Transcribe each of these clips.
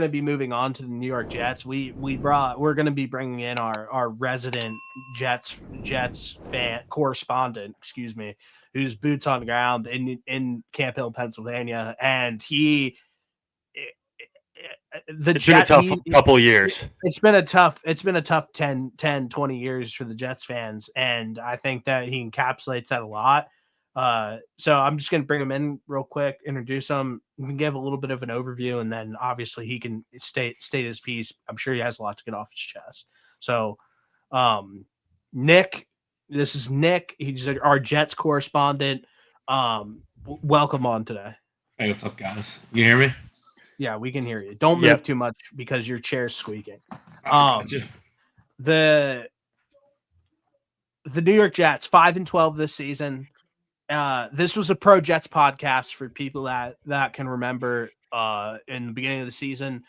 to be moving on to the New York Jets, we're going to be bringing in our resident Jets fan correspondent, excuse me, who's boots on the ground in Camp Hill, Pennsylvania, and it's been a tough couple years. It's been a tough 10, 20 years for the Jets fans, and I think that he encapsulates that a lot. So I'm just going to bring him in real quick, introduce him, we can give a little bit of an overview, and then obviously he can state his piece. I'm sure he has a lot to get off his chest. So, Nick, this is Nick. He's our Jets correspondent. Welcome on today. Hey, what's up, guys? You hear me? Yeah, we can hear you. Don't move too much because your chair's squeaking. The New York Jets 5-12 this season. This was a Pro Jets podcast for people that can remember. In the beginning of the season,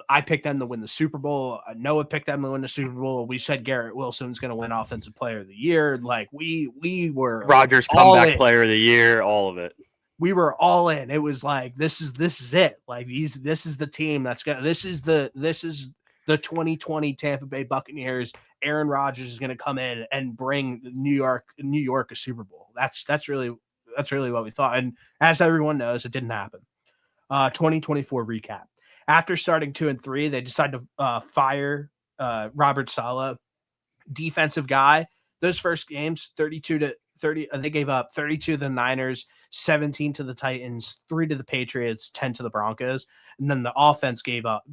I picked them to win the Super Bowl. Noah picked them to win the Super Bowl. We said Garrett Wilson's going to win Offensive Player of the Year. Like we were Rodgers comeback Player of the Year, all of it. We were all in. It was like this is it. Like this is the team that's gonna. This is the 2020 Tampa Bay Buccaneers. Aaron Rodgers is going to come in and bring New York a Super Bowl. That's really what we thought. And as everyone knows, it didn't happen. 2024 recap. After starting 2-3, they decided to fire Robert Saleh, defensive guy. Those first games, 32-30, they gave up 32 to the Niners, 17 to the Titans, 3 to the Patriots, 10 to the Broncos. And then the offense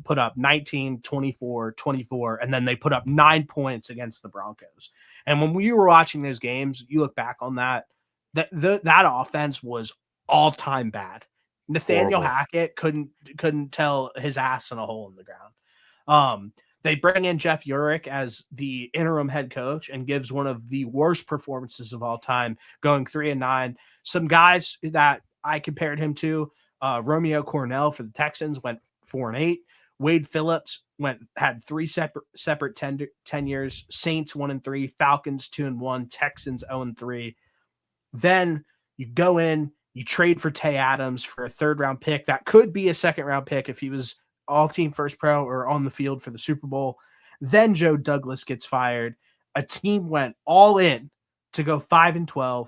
put up 19, 24, 24, and then they put up 9 points against the Broncos. And when we were watching those games, you look back on that offense was all-time bad. Nathaniel Hackett couldn't tell his ass in a hole in the ground. They bring in Jeff Urich as the interim head coach and gives one of the worst performances of all time, going 3-9. Some guys that I compared him to, Romeo Cornell for the Texans went 4-8. Wade Phillips had 3 separate tenures. Saints 1-3, Falcons 2-1, Texans 0-3. Then you go in, you trade for Tay Adams for a 3rd-round pick that could be a 2nd-round pick if he was all-team first pro or on the field for the Super Bowl. Then Joe Douglas gets fired. A team went all in to go 5-12.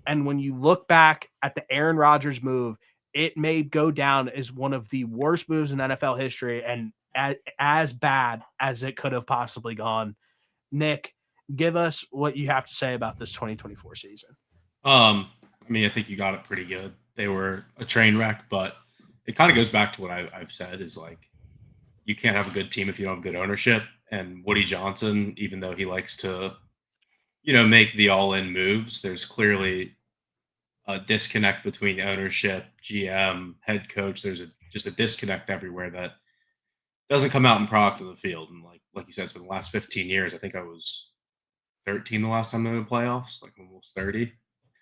And when you look back at the Aaron Rodgers move, it may go down as one of the worst moves in NFL history and as bad as it could have possibly gone. Nick, give us what you have to say about this 2024 season. I think you got it pretty good. They were a train wreck, but it kind of goes back to what I've said is like, you can't have a good team if you don't have good ownership. And Woody Johnson, even though he likes to, make the all-in moves, there's clearly a disconnect between ownership, GM, head coach. There's just a disconnect everywhere that doesn't come out in product on the field. And like you said, it's been the last 15 years. I think I was 13 the last time they were in the playoffs, like almost 30.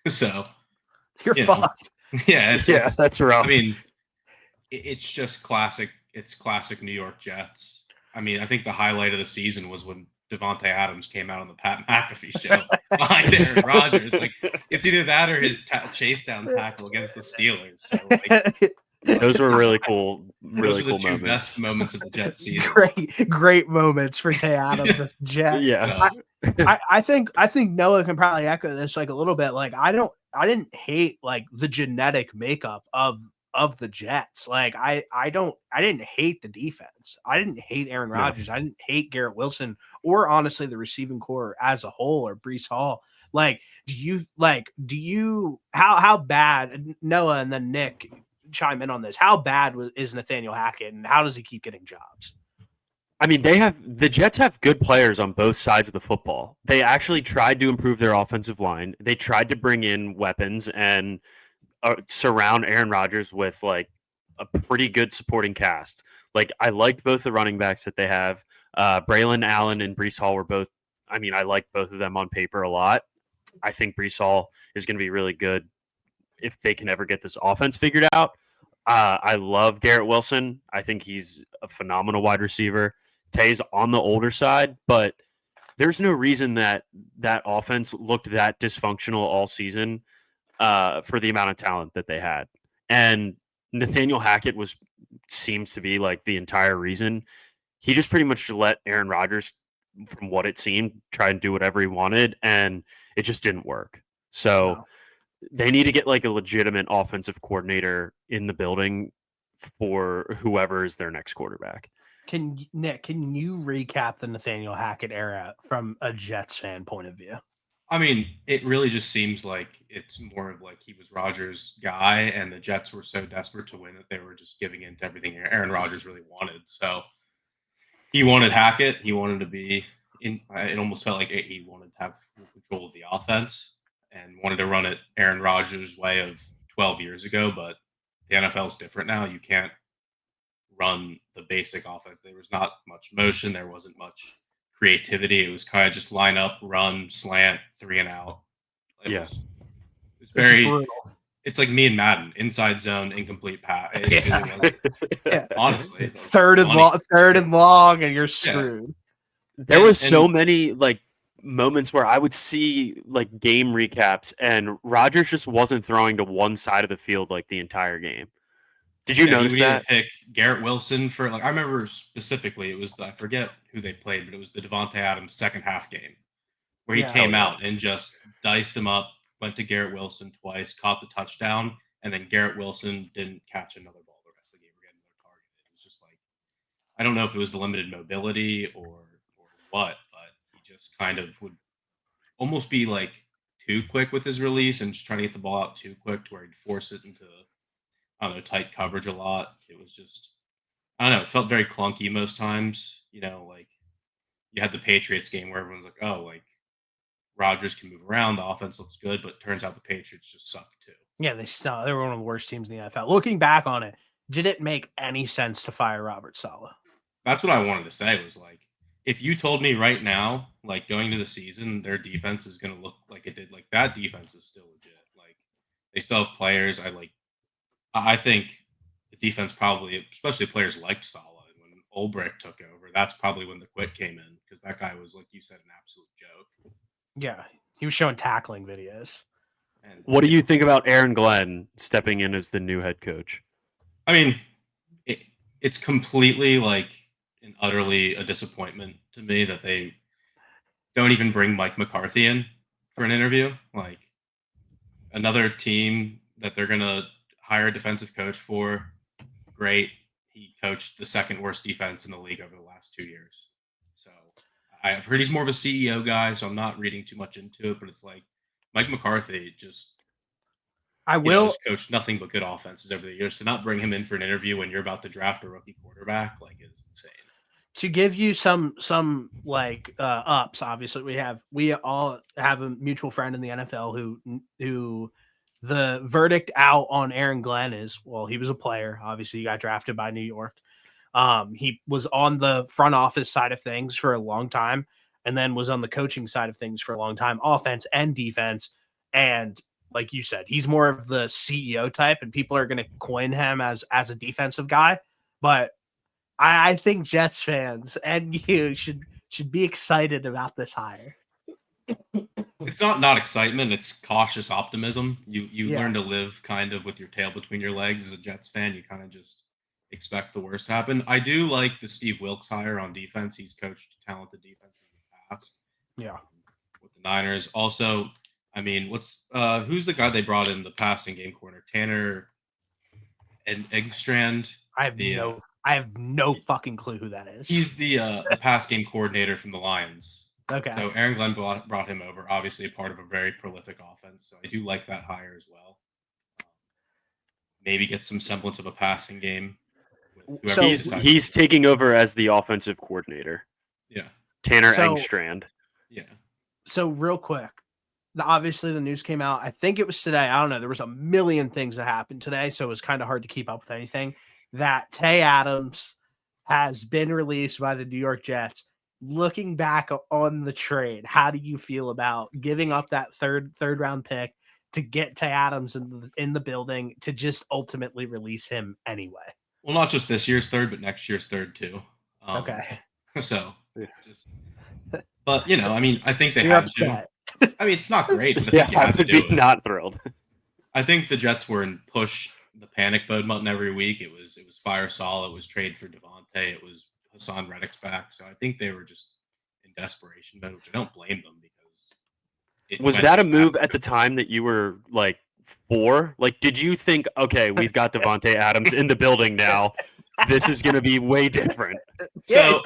So you're fucked. Yeah, that's rough. It's just classic. It's classic New York Jets. I think the highlight of the season was when Devontae Adams came out on the Pat McAfee show behind Aaron Rodgers. Like, it's either that or his chase down tackle against the Steelers. So, those were really cool. Those are the two best moments of the Jets season. Great moments for Tay Adams as Jet. Yeah. I think Noah can probably echo this like a little bit. Like, I didn't hate like the genetic makeup of the Jets. Like I didn't hate the defense. I didn't hate Aaron Rodgers. I didn't hate Garrett Wilson or honestly the receiving core as a whole or Breece Hall. Like, do you how bad, Noah and then Nick chime in on this. How bad is Nathaniel Hackett and how does he keep getting jobs? The Jets have good players on both sides of the football. They actually tried to improve their offensive line. They tried to bring in weapons and surround Aaron Rodgers with like a pretty good supporting cast. Like, I liked both the running backs that they have. Braylon Allen and Breece Hall were both. I like both of them on paper a lot. I think Breece Hall is going to be really good if they can ever get this offense figured out. I love Garrett Wilson. I think he's a phenomenal wide receiver. Tay's on the older side, but there's no reason that offense looked that dysfunctional all season for the amount of talent that they had. And Nathaniel Hackett seems to be like the entire reason. He just pretty much let Aaron Rodgers, from what it seemed, try and do whatever he wanted, and it just didn't work. So they need to get like a legitimate offensive coordinator in the building for whoever is their next quarterback. Nick, can you recap the Nathaniel Hackett era from a Jets fan point of view? I mean, it really just seems like it's more of like he was Rodgers' guy, and the Jets were so desperate to win that they were just giving in to everything Aaron Rodgers really wanted. So he wanted Hackett. He wanted to be in. It almost felt like he wanted to have full control of the offense and wanted to run it Aaron Rodgers' way of 12 years ago. But the NFL is different now. You can't run the basic offense. There was not much motion. There wasn't much creativity. It was kind of just line up, run, slant, 3 and out. It was very. It's like me and Madden, inside zone, incomplete pass. Honestly, third and long, and you're screwed. There was so many like moments where I would see like game recaps, and Rodgers just wasn't throwing to one side of the field like the entire game. Did you notice that? Pick Garrett Wilson for like I remember specifically it was I forget who they played, but it was the Devontae Adams second half game where he came out and just diced him up, went to Garrett Wilson twice, caught the touchdown, and then Garrett Wilson didn't catch another ball the rest of the game or get another target. It was just like I don't know if it was the limited mobility or what, but he just kind of would almost be like too quick with his release and just trying to get the ball out too quick to where he'd force it into I don't know, tight coverage a lot. It was just, I don't know, it felt very clunky most times. You know, like you had the Patriots game where everyone's like, oh, like Rodgers can move around. The offense looks good, but it turns out the Patriots just suck too. Yeah, they were one of the worst teams in the NFL. Looking back on it, did it make any sense to fire Robert Saleh? That's what I wanted to say was like, if you told me right now, like going to the season, their defense is going to look like it did, like that defense is still legit. Like they still have players. I think the defense probably, especially players like Saleh, when Ulbrich took over, that's probably when the quit came in because that guy was, like you said, an absolute joke. Yeah, he was showing tackling videos. And what do you think about Aaron Glenn stepping in as the new head coach? I mean, it's completely like and utterly a disappointment to me that they don't even bring Mike McCarthy in for an interview. Like another team that they're going to hire a defensive coach for. Great. He coached the second worst defense in the league over the last 2 years. So I've heard he's more of a CEO guy, so I'm not reading too much into it, but it's like Mike McCarthy just coached nothing but good offenses over the years. To not bring him in for an interview when you're about to draft a rookie quarterback, like is insane. To give you some like ups, obviously we all have a mutual friend in the NFL who the verdict out on Aaron Glenn is, well, he was a player. Obviously, he got drafted by New York. He was on the front office side of things for a long time, and then was on the coaching side of things for a long time, offense and defense. And like you said, he's more of the CEO type, and people are going to coin him as a defensive guy. But I think Jets fans and you should be excited about this hire. It's not excitement. It's cautious optimism. You learn to live kind of with your tail between your legs as a Jets fan. You kind of just expect the worst to happen. I do like the Steve Wilkes hire on defense. He's coached talented defenses in the past. Yeah. With the Niners. Also, I mean, who's the guy they brought in the passing game corner? Tanner and Eggstrand. I have no fucking clue who that is. He's the pass game coordinator from the Lions. Okay. So Aaron Glenn brought him over, obviously a part of a very prolific offense. So I do like that hire as well. Maybe get some semblance of a passing game. So he's taking over as the offensive coordinator. Yeah. Tanner Engstrand. Yeah. So real quick, obviously the news came out. I think it was today. I don't know. There was a million things that happened today, so it was kind of hard to keep up with anything. That Tay Adams has been released by the New York Jets. Looking back on the trade, how do you feel about giving up that third round pick to get Tay Adams in the building to just ultimately release him anyway? Well, not just this year's third, but next year's third too. Okay. So, but you know, I mean, I think they had to. I mean, it's not great, but I think you have to do it. Not thrilled. I think the Jets were in the panic mode button every week. It was fire Saul. It was trade for Devontae. It was Hassan Reddick's back. So I think they were just in desperation mode, which I don't blame them because was that a move at the time that you were like 4? Like, did you think, okay, we've got Devontae Adams in the building now. This is going to be way different. So,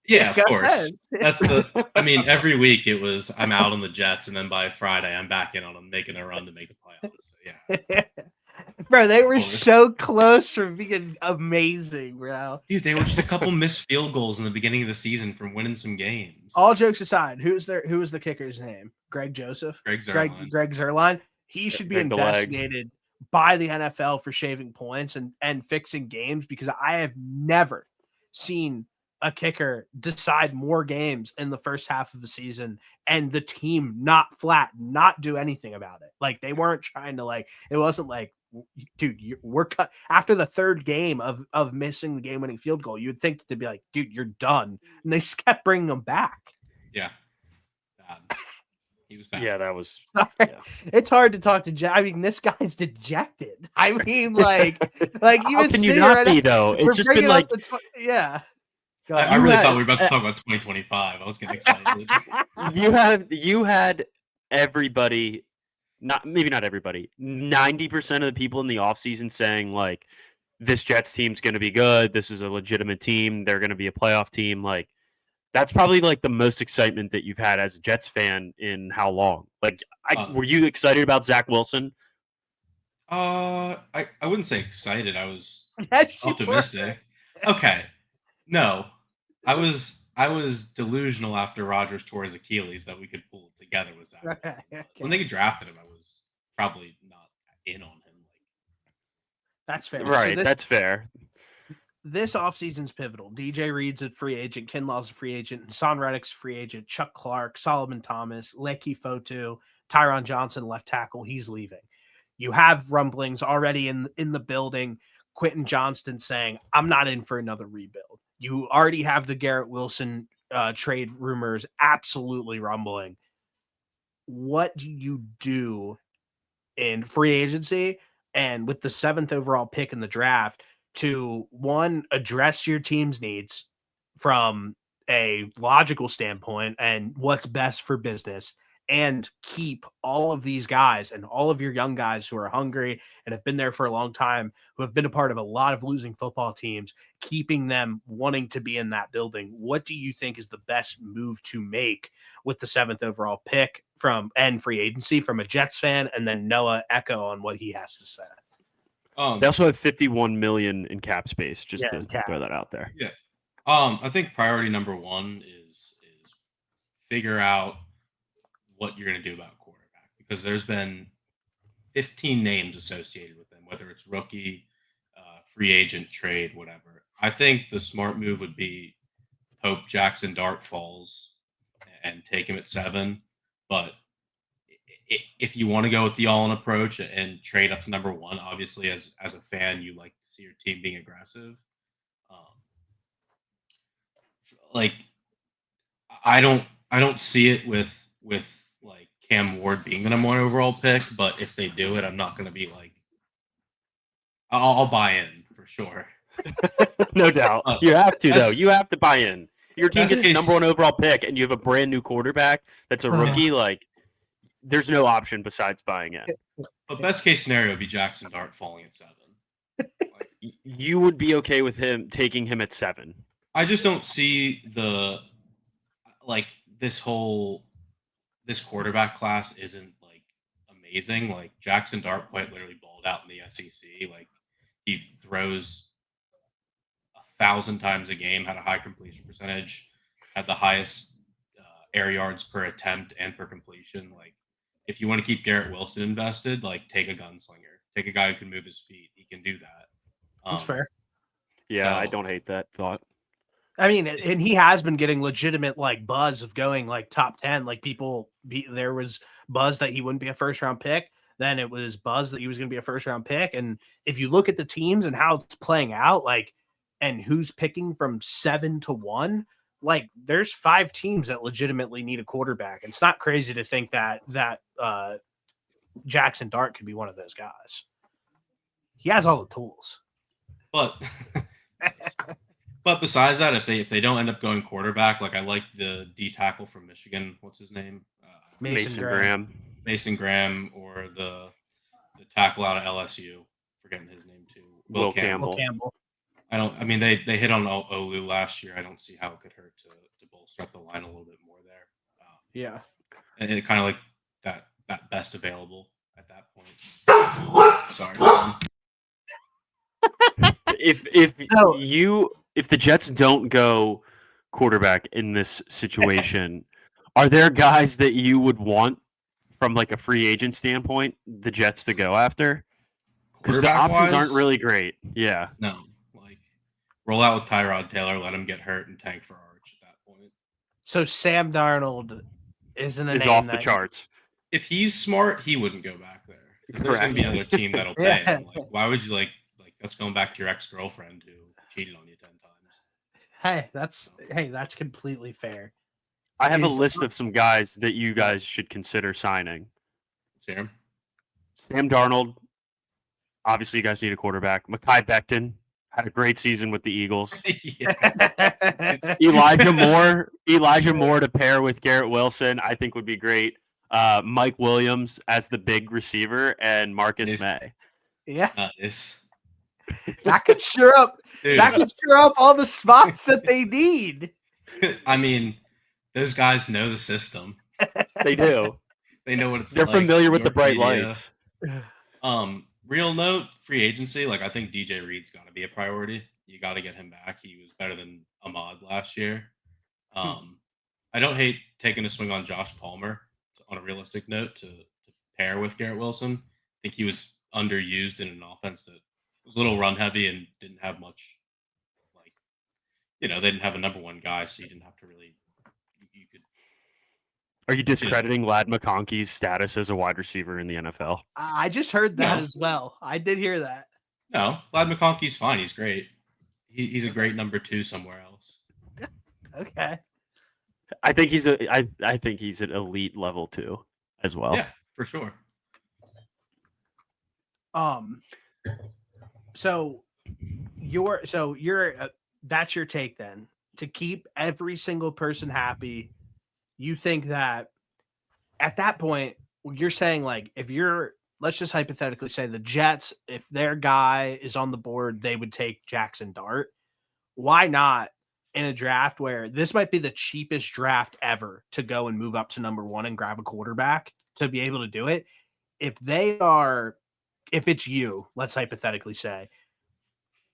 yeah, of course. Ahead. I mean, every week it was I'm out on the Jets, and then by Friday I'm back in on them making a run to make the playoffs. So, yeah. Bro, they were so close from being amazing, bro. Dude, they were just a couple missed field goals in the beginning of the season from winning some games. All jokes aside, who was the kicker's name? Greg Joseph? Greg Zuerlein. Greg Zuerlein. He should be Greg the leg. investigated by the NFL for shaving points and fixing games, because I have never seen a kicker decide more games in the first half of the season and the team not do anything about it. Like, they weren't trying to, like, it wasn't like, dude, we're cut after the third game of missing the game-winning field goal. You'd think to be like, dude, you're done, and they just kept bringing them back. Yeah, bad. He was bad. Yeah, that was. Yeah. It's hard to talk to. I mean, this guy's dejected. I mean, like how can you not be though? It's just been like, yeah. I really thought we were about to talk about 2025. I was getting excited. you had everybody. Maybe not everybody, 90% of the people in the offseason saying, like, this Jets team's going to be good. This is a legitimate team. They're going to be a playoff team. Like, that's probably, like, the most excitement that you've had as a Jets fan in how long? Like, were you excited about Zach Wilson? I wouldn't say excited. I was Yes, optimistic. Okay. No. I was delusional after Rodgers tore his Achilles that we could pull it together with Zach. Okay. When they drafted him, I was probably not in on him. That's fair. Right, that's fair. This offseason's pivotal. DJ Reed's a free agent, Kinlaw's a free agent, Hassan Reddick's a free agent, Chuck Clark, Solomon Thomas, Leki Fotu, Tyron Johnson, left tackle, he's leaving. You have rumblings already in the building. Quentin Johnston saying, I'm not in for another rebuild. You already have the Garrett Wilson trade rumors absolutely rumbling. What do you do in free agency and with the 7th overall pick in the draft to, one, address your team's needs from a logical standpoint and what's best for business, and keep all of these guys and all of your young guys who are hungry and have been there for a long time, who have been a part of a lot of losing football teams, keeping them wanting to be in that building? What do you think is the best move to make with the 7th overall pick and free agency from a Jets fan? And then Noah echo on what he has to say. They also have $51 million in cap space, just to throw that out there. Yeah. I think priority number one is figure out what you're going to do about quarterback, because there's been 15 names associated with them, whether it's rookie, free agent, trade, whatever. I think the smart move would be hope Jackson Dart falls and take him at 7. But if you want to go with the all-in approach and trade up to number 1, obviously as a fan, you like to see your team being aggressive. Like, I don't see it with like Cam Ward being the number 1 overall pick, but if they do it, I'm not going to be like, I'll buy in for sure. No doubt. You have to, though. You have to buy in. Your team gets the number 1 overall pick and you have a brand new quarterback that's a rookie. Like, there's no option besides buying in. But best case scenario would be Jackson Dart falling at 7. Like, you would be okay with him taking him at 7. I just don't see this quarterback class isn't like amazing. Like, Jackson Dart quite literally balled out in the SEC. Like, he throws 1,000 times a game, had a high completion percentage, had the highest air yards per attempt and per completion. Like, if you want to keep Garrett Wilson invested, like, take a gunslinger, take a guy who can move his feet. He can do that. That's fair. Yeah, I don't hate that thought. I mean, and he has been getting legitimate like buzz of going like top 10. Like, there was buzz that he wouldn't be a first round pick. Then it was buzz that he was going to be a first round pick. And if you look at the teams and how it's playing out, like, and who's picking from 7 to 1, like, there's 5 teams that legitimately need a quarterback. And it's not crazy to think that Jackson Dart could be one of those guys. He has all the tools. But but besides that, if they don't end up going quarterback, like I like the D tackle from Michigan. What's his name? Mason Graham. Mason Graham, or the tackle out of LSU. Forgetting his name too. Will Campbell. I mean, they hit on Olu last year. I don't see how it could hurt to bolster up the line a little bit more there. Yeah. And it kind of like that best available at that point. Sorry. If the Jets don't go quarterback in this situation, are there guys that you would want from like a free agent standpoint, the Jets to go after? Because the options aren't really great. Yeah. No, like roll out with Tyrod Taylor, let him get hurt, and tank for Arch at that point. So Sam Darnold is off the charts. If he's smart, he wouldn't go back there. There's going to be another team that'll pay him. Like, why would you like that's going back to your ex-girlfriend who cheated on you 10 times? Hey, that's completely fair. I have a list of some guys that you guys should consider signing. Sam Darnold. Obviously, you guys need a quarterback. Mekhi Becton had a great season with the Eagles. Elijah Moore to pair with Garrett Wilson, I think would be great. Mike Williams as the big receiver, and Marcus May. Yeah, that could sure up. Dude, that could sure up all the spots that they need. I mean, those guys know the system. They do. They know what it's They're like. They're familiar with the bright lights. Real note, free agency. Like, I think DJ Reed's got to be a priority. You got to get him back. He was better than Ahmad last year. I don't hate taking a swing on Josh Palmer on a realistic note to pair with Garrett Wilson. I think he was underused in an offense that was a little run heavy and didn't have much. Like, they didn't have a number one guy, so you didn't have to really. You could. Are you discrediting Ladd McConkey's status as a wide receiver in the NFL? I just heard that as well. I did hear that. No, Ladd McConkey's fine. He's great. He's a great number 2 somewhere else. Okay. I think he's an elite level 2 as well. Yeah, for sure. So that's your take then, to keep every single person happy. You think that at that point, you're saying, like, let's just hypothetically say the Jets, if their guy is on the board, they would take Jackson Dart. Why not in a draft where this might be the cheapest draft ever to go and move up to number 1 and grab a quarterback to be able to do it? If it's you, let's hypothetically say,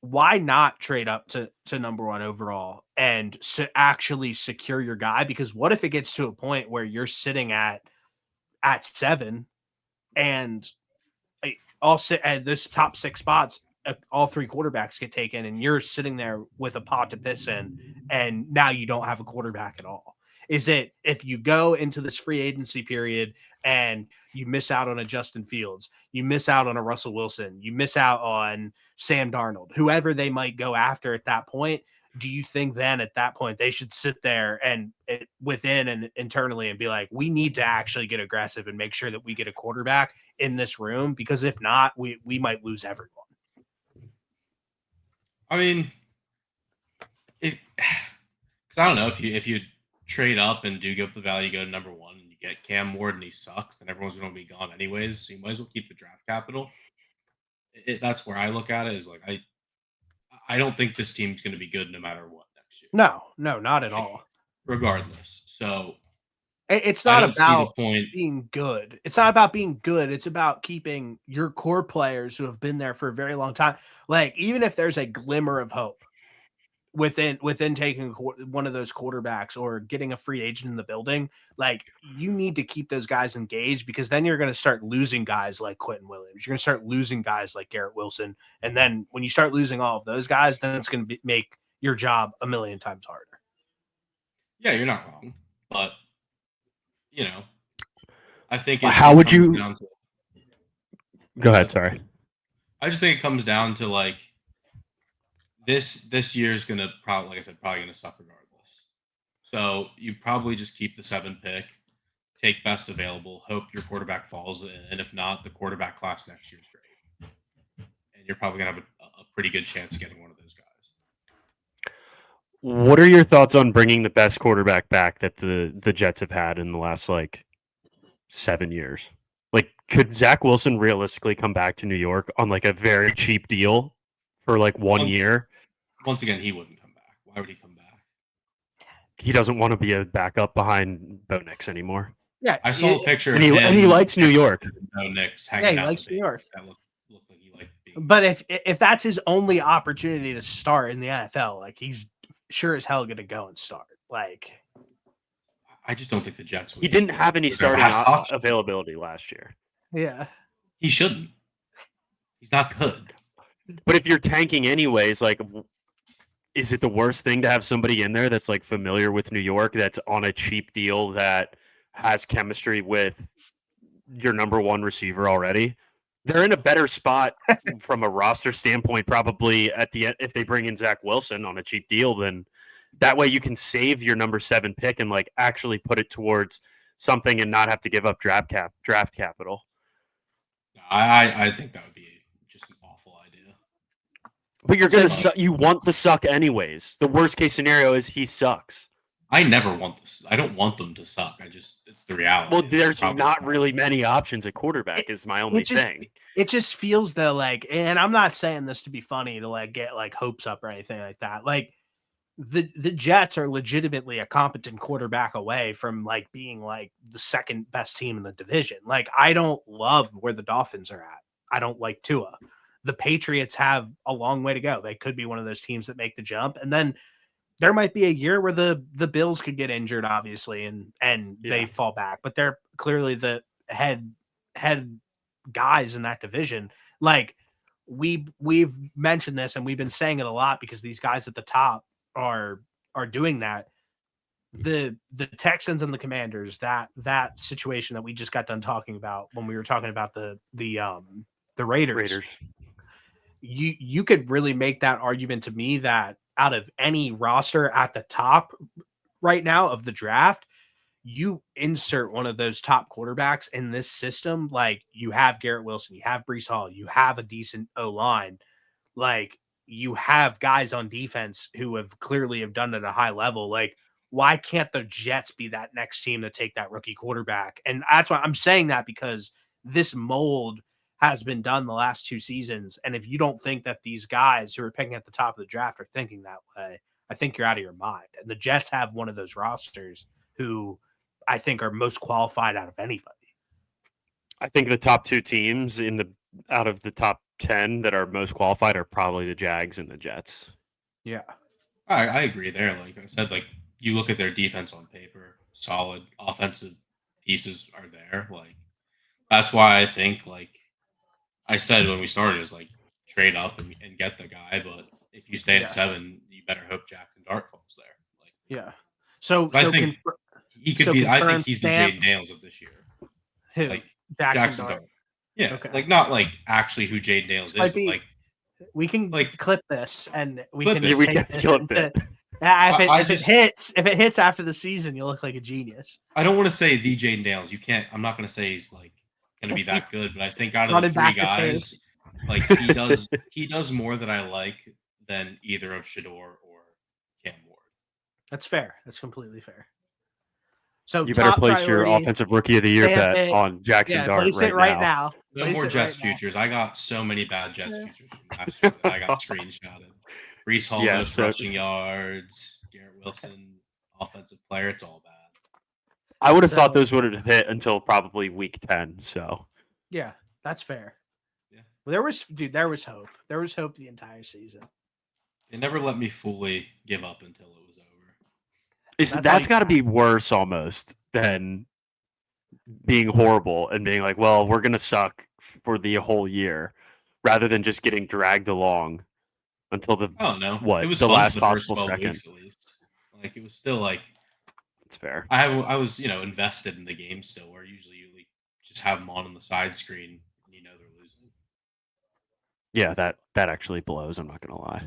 why not trade up to number 1 overall and actually secure your guy? Because what if it gets to a point where you're sitting at 7 and all sit at this top 6 spots, all 3 quarterbacks get taken, and you're sitting there with a pot to piss in, and now you don't have a quarterback at all? Is it, if you go into this free agency period and you miss out on a Justin Fields, you miss out on a Russell Wilson, you miss out on Sam Darnold, whoever they might go after at that point, do you think then at that point they should sit there and within and internally and be like, we need to actually get aggressive and make sure that we get a quarterback in this room? Because if not, we might lose everyone. I mean, because I don't know, if you trade up and do give up the value, go to number 1, and you get Cam Ward and he sucks, then everyone's going to be gone anyways. So you might as well keep the draft capital. That's where I look at it, is like, I don't think this team's going to be good no matter what next year. No, not at all. Regardless. So it's not about being good. It's not about being good. It's about keeping your core players who have been there for a very long time. Like, even if there's a glimmer of hope within taking one of those quarterbacks or getting a free agent in the building, like, you need to keep those guys engaged, because then you're going to start losing guys like Quentin Williams. You're going to start losing guys like Garrett Wilson. And then when you start losing all of those guys, then it's going to make your job a million times harder. Yeah, you're not wrong. But, I think how would you go ahead? Sorry. I just think it comes down to, like, this year is going to probably, like I said, going to suck regardless. So you probably just keep the 7 pick, take best available, hope your quarterback falls, and if not, the quarterback class next year is great. and you're probably going to have a pretty good chance of getting one of those guys. What are your thoughts on bringing the best quarterback back that the Jets have had in the last 7 years? Could Zach Wilson realistically come back to New York on a very cheap deal for 1 year? Once again, he wouldn't come back. Why would he come back? He doesn't want to be a backup behind Bo Nix anymore. Yeah, I saw a picture and of him. And he likes New York. Bo Nix hanging out. He likes New York. That looked like he liked being. But if that's his only opportunity to start in the NFL, he's sure as hell going to go and start. I just don't think the Jets. He didn't have any starting availability last year. Yeah, he shouldn't. He's not good. But if you're tanking anyways, is it the worst thing to have somebody in there that's familiar with New York, that's on a cheap deal, that has chemistry with your number one receiver already? They're in a better spot from a roster standpoint, probably at the end, if they bring in Zach Wilson on a cheap deal. Then that way you can save your number 7 pick and actually put it towards something and not have to give up draft capital. I think that would be just an awful idea. But you're gonna you want to suck anyways. The worst case scenario is he sucks. I never want this. I don't want them to suck. It's the reality. Well, there's not really many options at quarterback. Is my only thing. It just feels though and I'm not saying this to be funny to get hopes up or anything like that. The Jets are legitimately a competent quarterback away from being the second best team in the division. I don't love where the Dolphins are at. I don't like Tua. The Patriots have a long way to go. They could be one of those teams that make the jump. And then there might be a year where the Bills could get injured, obviously, and they fall back. But they're clearly the head guys in that division. We've mentioned this and we've been saying it a lot because these guys at the top are doing that. The Texans and the Commanders, that situation that we just got done talking about when we were talking about the Raiders. You could really make that argument to me that out of any roster at the top right now of the draft, you insert one of those top quarterbacks in this system. You have Garrett Wilson, you have Breece Hall, you have a decent O-line. You have guys on defense who have clearly done it at a high level. Why can't the Jets be that next team to take that rookie quarterback? And that's why I'm saying that, because this mold has been done the last 2 seasons. And if you don't think that these guys who are picking at the top of the draft are thinking that way, I think you're out of your mind. And the Jets have one of those rosters who I think are most qualified out of anybody. I think the top 2 teams out of the top 10 that are most qualified are probably the Jags and the Jets. Yeah. I agree there. Like I said, you look at their defense on paper, solid offensive pieces are there. That's why I think, I said when we started, is trade up and get the guy. But if you stay at 7, you better hope Jackson Dart falls there. Yeah. So I think he could be. I think he's the Jaden Daniels of this year. Who? Jackson Dart. Yeah. Okay. Not actually who Jaden Daniels is. But we can clip this and we can clip it. If it hits after the season, you'll look like a genius. I don't want to say the Jaden Daniels. You can't. I'm not going to say he's going to be that good. But I think out of the 3 guys, he does more that I like than either of Shedeur or Cam Ward. That's fair. That's completely fair. So you better place your offensive rookie of the year bet on Jackson Dart right now. No more Jets futures. I got so many bad Jets futures from last year that I got screenshotted. Breece Hall, rushing yards. Garrett Wilson, offensive player. It's all bad. I would have thought those would have hit until probably week 10. So yeah, that's fair. Yeah. Well, there was hope. There was hope the entire season. They never let me fully give up until it was over. That's got to be worse almost than being horrible and being well, we're going to suck for the whole year, rather than just getting dragged along until the it was the last the possible first 12 second. Weeks at least. It was still it's fair. I was invested in the game still, where usually you just have them on the side screen and they're losing. Yeah, that actually blows. I'm not going to lie.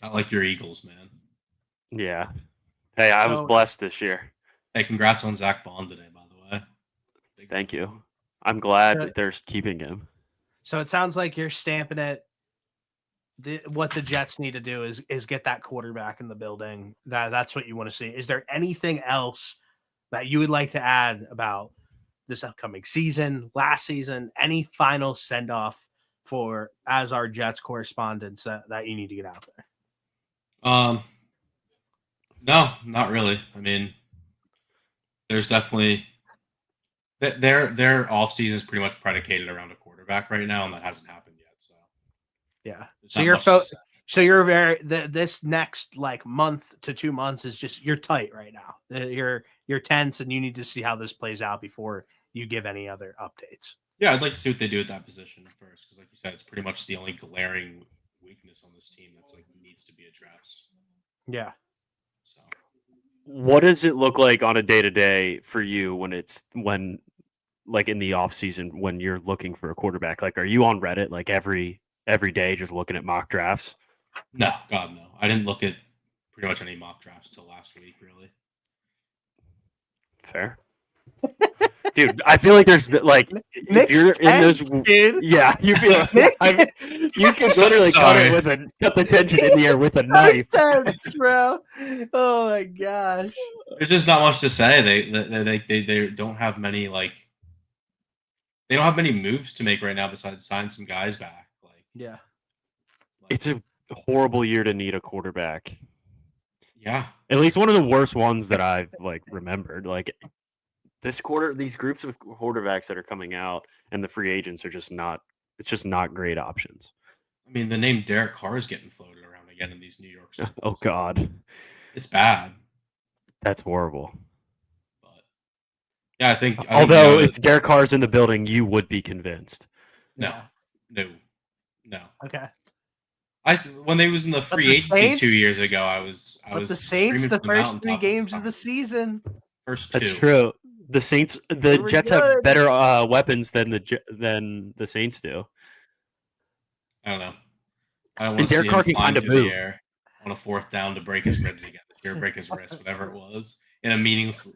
Not like your Eagles, man. Yeah. Hey, I was blessed this year. Hey, congrats on Zach Bond today, by the way. Thank you. I'm glad that they're keeping him. So it sounds like you're stamping it. What the Jets need to do is get that quarterback in the building. That's what you want to see. Is there anything else that you would like to add about this upcoming season, last season, any final send off for as our Jets correspondents that you need to get out there? No, not really. I mean, there's definitely their offseason is pretty much predicated around a quarterback right now, and that hasn't happened yet. So yeah. there's So not you're much to say. so you're very this next like month to 2 months is just you're tight right now. You're tense, and you need to see how this plays out before you give any other updates. Yeah, I'd like to see what they do at that position first, because like you said, it's pretty much the only glaring weakness on this team that's like needs to be addressed. Yeah. So What does it look like on a day to day for you when like in the off season when you're looking for a quarterback? Like, are you on Reddit like every day just looking at mock drafts? no, God no. I didn't look at pretty much any mock drafts till last week, really. Fair. Dude, I feel like there's like if Nick's you're in those, tense, dude. yeah, you feel you can literally Sorry. cut the tension in the air with a knife. Tense, bro. Oh my gosh. There's just not much to say. They don't have many they don't have many moves to make right now besides sign some guys back. Yeah. It's a horrible year to need a quarterback. Yeah. At least one of the worst ones that I've like remembered. Like these groups of quarterbacks that are coming out and the free agents are just not. It's just not great options. I mean, the name Derek Carr is getting floated around again in these New York schools. Oh God, It's bad. that's horrible. But yeah, I think. Although if Derek Carr's in the building, you would be convinced. No, Yeah. no. Okay. When they was in the free agency Saints, 2 years ago, I was the Saints, the first 3 mountaintop games this of the time. season. First 2. That's true. The Saints, the were Jets good. have better weapons than the Saints do. I don't know. I don't And want to Derek see Carr him can flying kinda through the move. air on a 4th down to break his ribs again this year, break his wrist, whatever it was, in a meaningless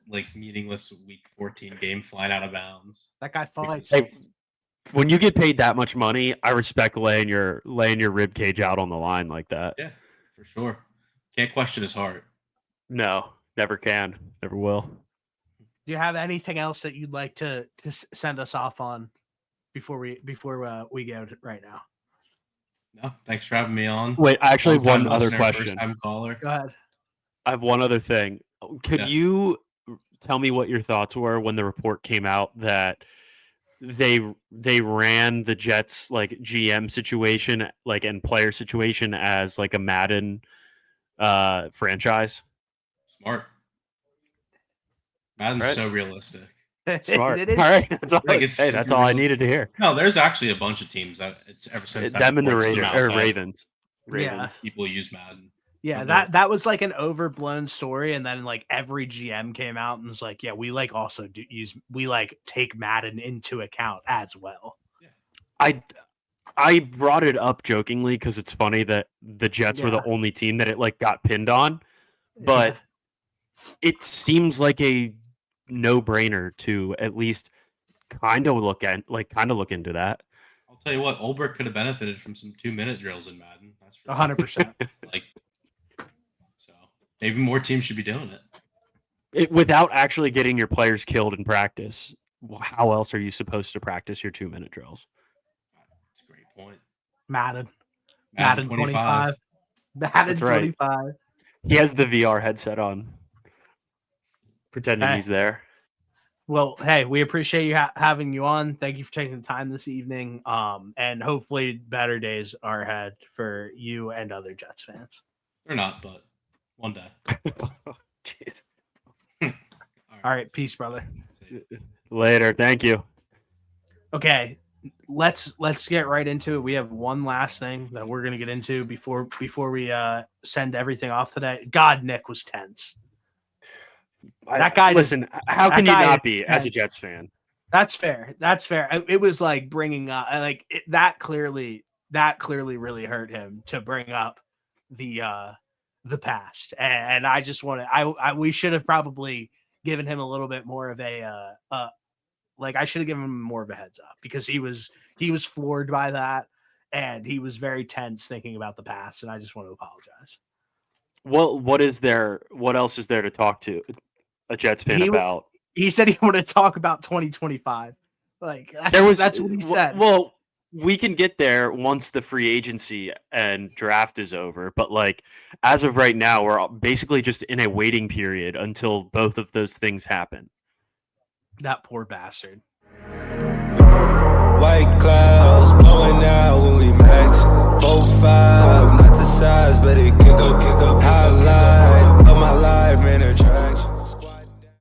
Week 14 game, flying out of bounds. That guy fights. Hey, when you get paid that much money, I respect laying your rib cage out on the line like that. Yeah, for sure. Can't question his heart. No, never can, never will. Do you have anything else that you'd like to send us off on before we go right now? No, thanks for having me on. Wait, actually, Long-time one other listener, question. first-time caller. Go ahead. I have one other thing. Could you tell me what your thoughts were when the report came out that they ran the Jets like GM situation like and player situation as like a Madden franchise? Smart. Madden's Right. so realistic. Smart. It is. All right, that's all. Like, it's Hey, that's super all I realistic. needed to hear. No, there's actually a bunch of teams that it's ever since that Them and the report's come out, that Ravens. Yeah. people use Madden. Yeah, Mhm. that was like an overblown story, and then like every GM came out and was like, "Yeah, we like also we like take Madden into account as well." I brought it up jokingly because it's funny that the Jets were the only team that it like got pinned on, but it seems like a no-brainer to at least kind of look into that. I'll tell you what, Ulbrich could have benefited from some 2-minute drills in Madden. That's for 100%. like, so maybe more teams should be doing it. Without actually getting your players killed in practice. How else are you supposed to practice your 2-minute drills? That's a great point. Madden 25. Madden That's right. 25. He has the VR headset on, pretending he's there. Well, hey, we appreciate you having you on. Thank you for taking the time this evening. And hopefully better days are ahead for you and other Jets fans. They're not, but one day. Jeez. All right, peace, brother. Later. Thank you. Okay, let's get right into it. We have one last thing that we're gonna get into before we send everything off today. God, Nick was tense. That guy. Listen, how can you not be as a Jets fan? That's fair. That's fair. It was like bringing up that clearly really hurt him to bring up the past. And I just want to. We should have probably given him a little bit more of a Like I should have given him more of a heads up because he was floored by that and he was very tense thinking about the past. And I just want to apologize. Well, what else is there to talk to a Jets fan about? He said he wanted to talk about 2025. Like that's what he said. Well, we can get there once the free agency and draft is over, but like as of right now, we're basically just in a waiting period until both of those things happen. That poor bastard.